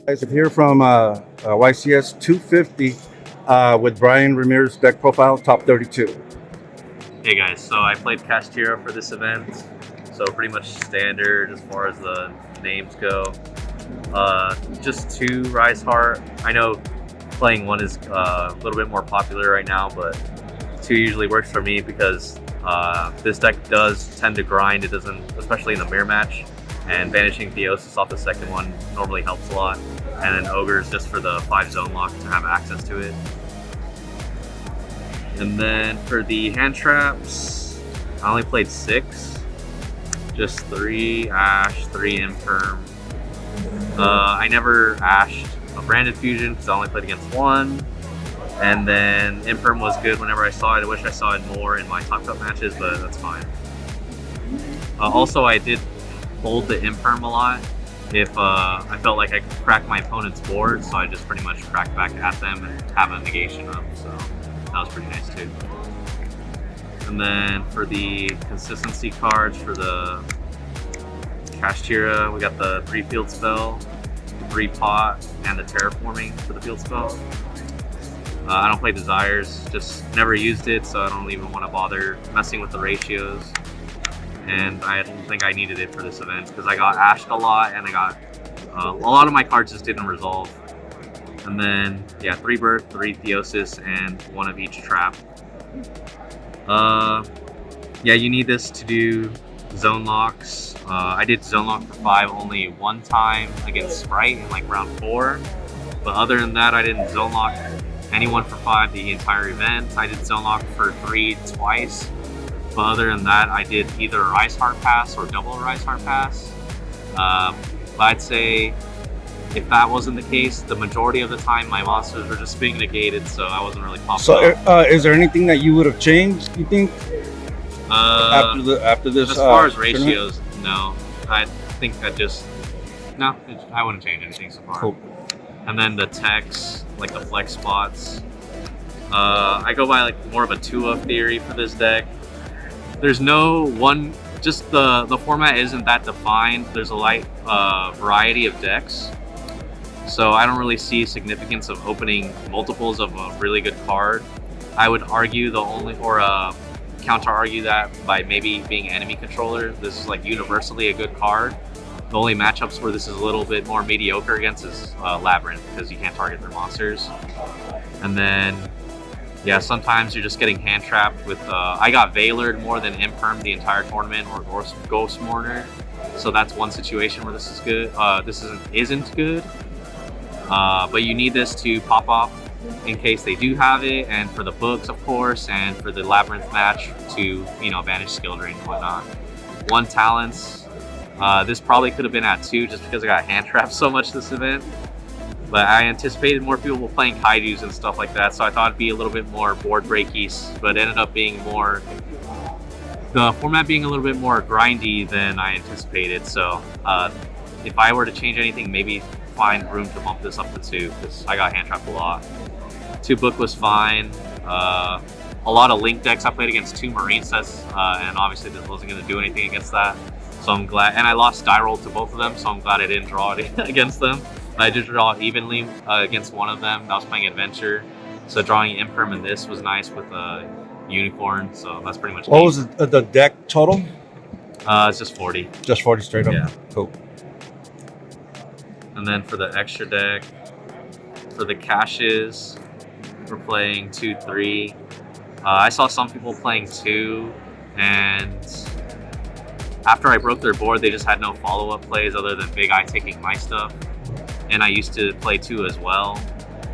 Guys, here from YCS 250 with Brian Ramirez deck profile, top 32. Hey guys, so I played Kashtira for this event, so pretty much standard as far as the names go. Just two Rise Heart. I know playing one is a little bit more popular right now, but two usually works for me because this deck does tend to grind. It doesn't, especially in the mirror match, and banishing Theosis off the second one normally helps a lot. And then Ogres just for the 5 zone lock to have access to it. And then for the hand traps, I only played 6. Just 3 Ash, 3 Imperm. I never Ashed a Branded Fusion because I only played against 1. And then Imperm was good whenever I saw it. I wish I saw it more in my Top Cup matches, but that's fine. Also, I did hold the Imperm a lot if I felt like I could crack my opponent's board, so I just pretty much cracked back at them and have a negation up, so that was pretty nice too. And then for the consistency cards for the Kashtira, we got the 3 field spell, 3 pot, and the terraforming for the field spell. I don't play Desires, just never used it, so I don't even want to bother messing with the ratios. And I don't think I needed it for this event because I got ashed a lot and I got a lot of my cards just didn't resolve. And then yeah, 3 birth, 3 theosis, and 1 of each trap. Yeah, you need this to do zone locks. I did zone lock for 5 only 1 time against Sprite in like round 4, but other than that I didn't zone lock anyone for 5 the entire event. I did zone lock for 3 twice. But other than that, I did either a Rise Heart Pass or double Rise Heart Pass. But I'd say if that wasn't the case, the majority of the time my monsters were just being negated, so I wasn't really popping So, is there anything that you would have changed, you think, after this? As far as ratios, no. I think I wouldn't change anything so far. Cool. And then the techs, like the flex spots. I go by like more of a 2-of theory for this deck. There's no one, just the format isn't that defined. There's a light variety of decks. So I don't really see significance of opening multiples of a really good card. I would argue counter argue that by maybe being enemy controller, this is like universally a good card. The only matchups where this is a little bit more mediocre against is Labyrinth because you can't target their monsters. And then yeah, sometimes you're just getting hand trapped with, I got Veilered more than Imperm the entire tournament, or Ghost Mourner. So that's one situation where this is good. This isn't good. But you need this to pop off in case they do have it, and for the books, of course, and for the Labyrinth match to, banish skill drain and whatnot. 1 talents. This probably could have been at 2 just because I got hand trapped so much this event. But I anticipated more people were playing kaijus and stuff like that, so I thought it'd be a little bit more board breaky, but it ended up being the format being a little bit more grindy than I anticipated. So if I were to change anything, maybe find room to bump this up to 2, because I got hand trapped a lot. 2 book was fine. A lot of link decks I played against 2 marine sets, and obviously this wasn't going to do anything against that. So I'm glad, and I lost die roll to both of them, so I'm glad I didn't draw it against them. I did draw evenly against one of them. I was playing Adventure, so drawing Imperm in this was nice with a Unicorn, so that's pretty much What was the deck total? It's just 40. Just 40 straight up? Yeah. Cool. And then for the extra deck, for the caches, we're playing 2, 3. I saw some people playing 2, and after I broke their board, they just had no follow-up plays other than Big Eye taking my stuff. And I used to play 2 as well,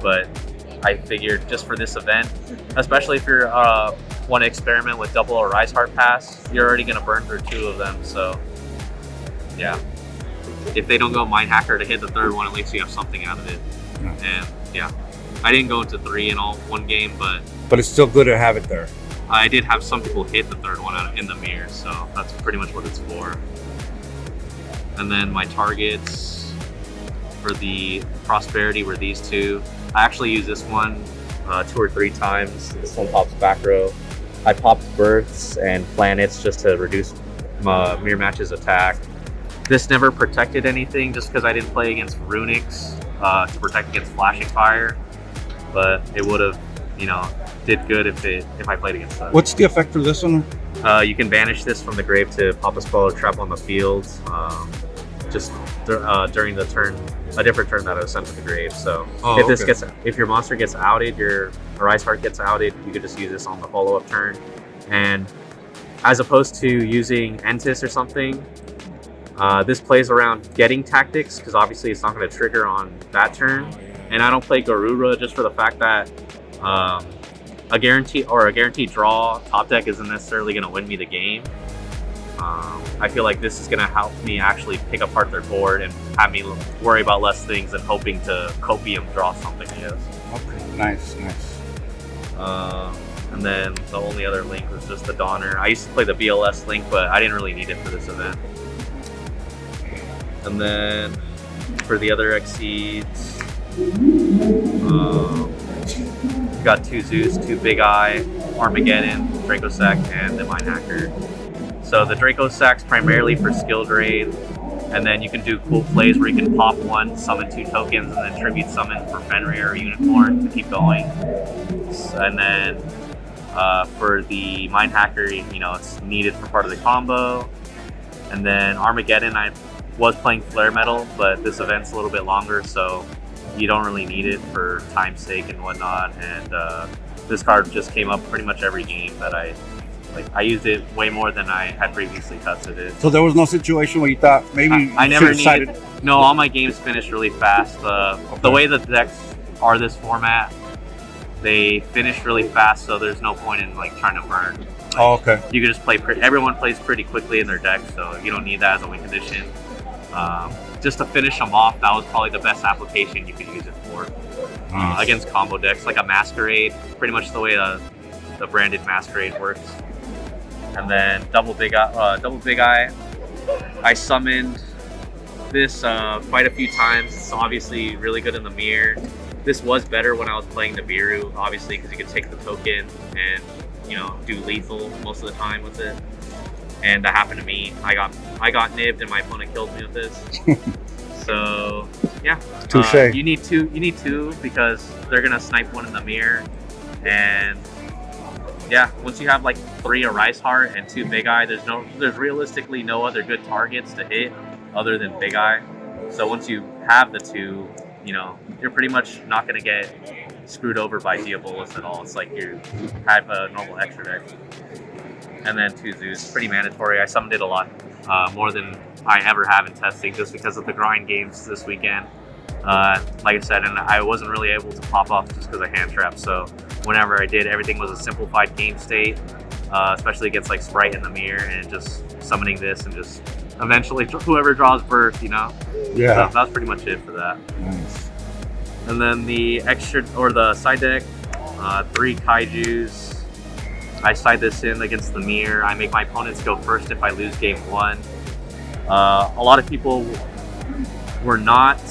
but I figured just for this event, especially if you're want to experiment with double or Rise Heart Pass, you're already going to burn through 2 of them. So yeah, if they don't go Mind Hacker to hit the 3rd one, at least you have something out of it. And yeah, I didn't go into 3 in one game, but it's still good to have it there. I did have some people hit the 3rd one in the mirror, so that's pretty much what it's for. And then my targets for the Prosperity were these 2. I actually used this one 2 or 3 times. This one pops back row. I popped Births and Planets just to reduce Mirror Match's attack. This never protected anything just because I didn't play against Runics to protect against Flashing Fire, but it would have, you know, did good if I played against that. What's the effect for this one? You can banish this from the grave to pop a spell or trap on the field, just during the turn, a different turn that I was sent to the grave. So if your monster gets outed, your Rise Heart gets outed, you could just use this on the follow-up turn. And as opposed to using Entis or something, this plays around getting tactics because obviously it's not going to trigger on that turn. And I don't play Garura just for the fact that a guaranteed draw top deck isn't necessarily going to win me the game. I feel like this is going to help me actually pick apart their board and have me worry about less things and hoping to copium draw something, I guess. Okay, nice. And then the only other link was just the Donner. I used to play the BLS link, but I didn't really need it for this event. And then for the other Exceeds, got 2 Zeus, 2 Big Eye, Armageddon, Draco Sack, and the Mind Hacker. So the Draco Sack's primarily for skill drain, and then you can do cool plays where you can pop 1, summon 2 tokens, and then tribute summon for Fenrir or Unicorn to keep going. And then for the Mind Hacker, you know, it's needed for part of the combo. And then Armageddon, I was playing Flare Metal, but this event's a little bit longer, so you don't really need it for time's sake and whatnot. And this card just came up pretty much every game that I used it way more than I had previously tested it. So there was no situation where you thought maybe I never needed. No, all my games finished really fast. The way the decks are this format, they finish really fast, so there's no point in like trying to burn. Like, you can just play. Everyone plays pretty quickly in their deck, so you don't need that as a win condition. Just to finish them off, that was probably the best application you could use it for. Against combo decks, like a Masquerade, pretty much the way the branded Masquerade works. And then double big eye. I summoned this quite a few times. It's obviously really good in the mirror. This was better when I was playing Nibiru, obviously, because you could take the token and, you know, do lethal most of the time with it. And that happened to me. I got nibbed and my opponent killed me with this. So yeah, touche. You need two because they're gonna snipe 1 in the mirror. And yeah, once you have like 3 Arise Heart and 2 Big Eye, there's realistically no other good targets to hit other than Big Eye. So once you have the 2, you know, you're pretty much not gonna get screwed over by Diabolus at all. It's like you have a normal extra deck. And then 2 Zeus, pretty mandatory. I summoned it a lot, more than I ever have in testing, just because of the grind games this weekend. Like I said, and I wasn't really able to pop off just because of hand traps. So whenever I did, everything was a simplified game state, especially against like Sprite in the mirror, and just summoning this and just eventually whoever draws birth, you know. Yeah. So that was pretty much it for that. Nice. And then the extra or the side deck, 3 Kaijus. I side this in against the mirror. I make my opponents go first if I lose game 1. A lot of people were not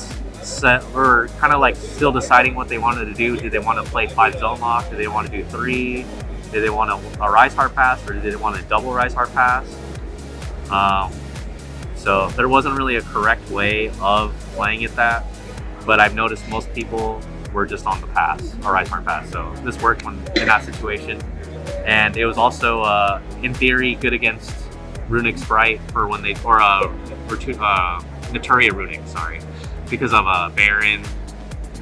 set, or kind of like still deciding what they wanted to do. Did they want to play 5 zone lock? Did they want to do 3? Did they want a Rise Heart pass, or did they want a double Rise Heart pass? So there wasn't really a correct way of playing it that, but I've noticed most people were just on the pass, or Rise Heart pass. So this worked in that situation. And it was also, in theory, good against Runic Sprite for when they, or Naturia Runic, sorry, because of Baron.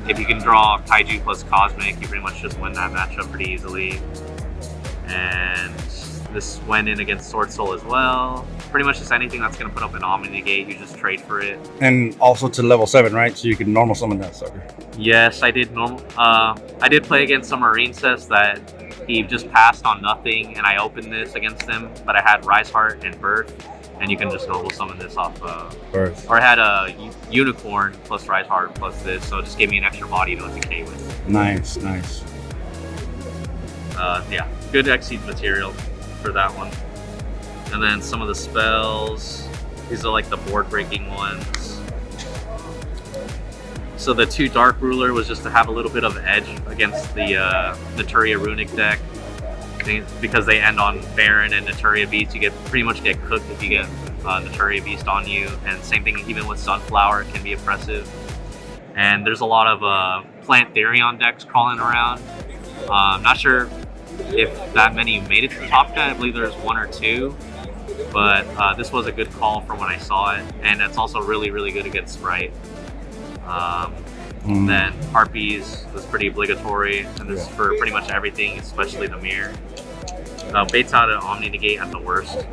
If you can draw Kaiju plus Cosmic, you pretty much just win that matchup pretty easily. And this went in against Sword Soul as well. Pretty much just anything that's going to put up an Omni Negate, you just trade for it. And also to level 7, right? So you can normal summon that sucker. Yes, I did normal. I did play against some Marine sets that he just passed on nothing, and I opened this against him, but I had Rise Heart and Birth, and you can just normal summon this off Birth. Or I had a Unicorn plus Rise Heart plus this, so it just gave me an extra body to decay with. Nice. Yeah, good Exceed material for that one. And then some of the spells, these are like the board breaking ones. So the 2 Dark Ruler was just to have a little bit of edge against the Naturia Runic deck. Because they end on Baron and Naturia Beats, you pretty much get cooked if you get Naturia Beast on you, and same thing even with Sunflower can be oppressive. And there's a lot of Plant Therion decks crawling around. Not sure if that many made it to the top 10. I believe there's 1 or 2, but this was a good call from when I saw it, and it's also really, really good against Sprite. Then Harpies was pretty obligatory, and this is for pretty much everything, especially the mirror. Baits out an Omni Negate at the worst.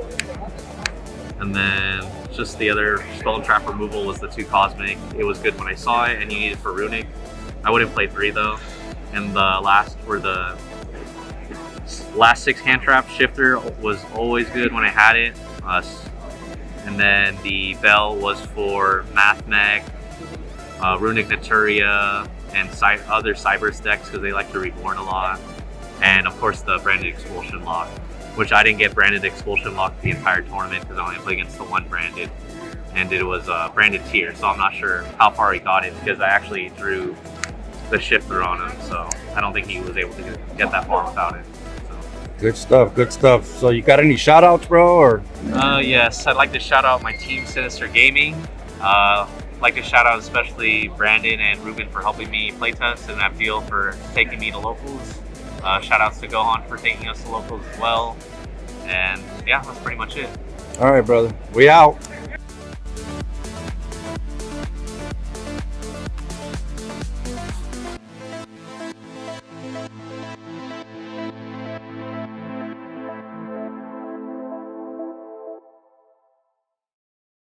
And then just the other Spell and Trap removal was the 2 Cosmic. It was good when I saw it, and you need it for Runic. I wouldn't play 3 though. And the last 6 hand trap. Shifter was always good when I had it. And then the Bell was for Math Mech, Runic Naturia, and other Cybers decks because they like to reborn a lot. And of course the Branded Expulsion Lock, which I didn't get Branded Expulsion Lock the entire tournament because I only played against the 1 Branded. And it was Branded tier, so I'm not sure how far he got it because I actually drew the Shifter on him, so I don't think he was able to get that far without it. So. Good stuff, good stuff. So you got any shout outs, bro? Or yes, I'd like to shout out my team Sinister Gaming. I'd like to shout out especially Brandon and Ruben for helping me playtest, and Abdil for taking me to locals. Shout outs to Gohan for taking us to locals as well. And yeah, that's pretty much it. All right, brother. We out.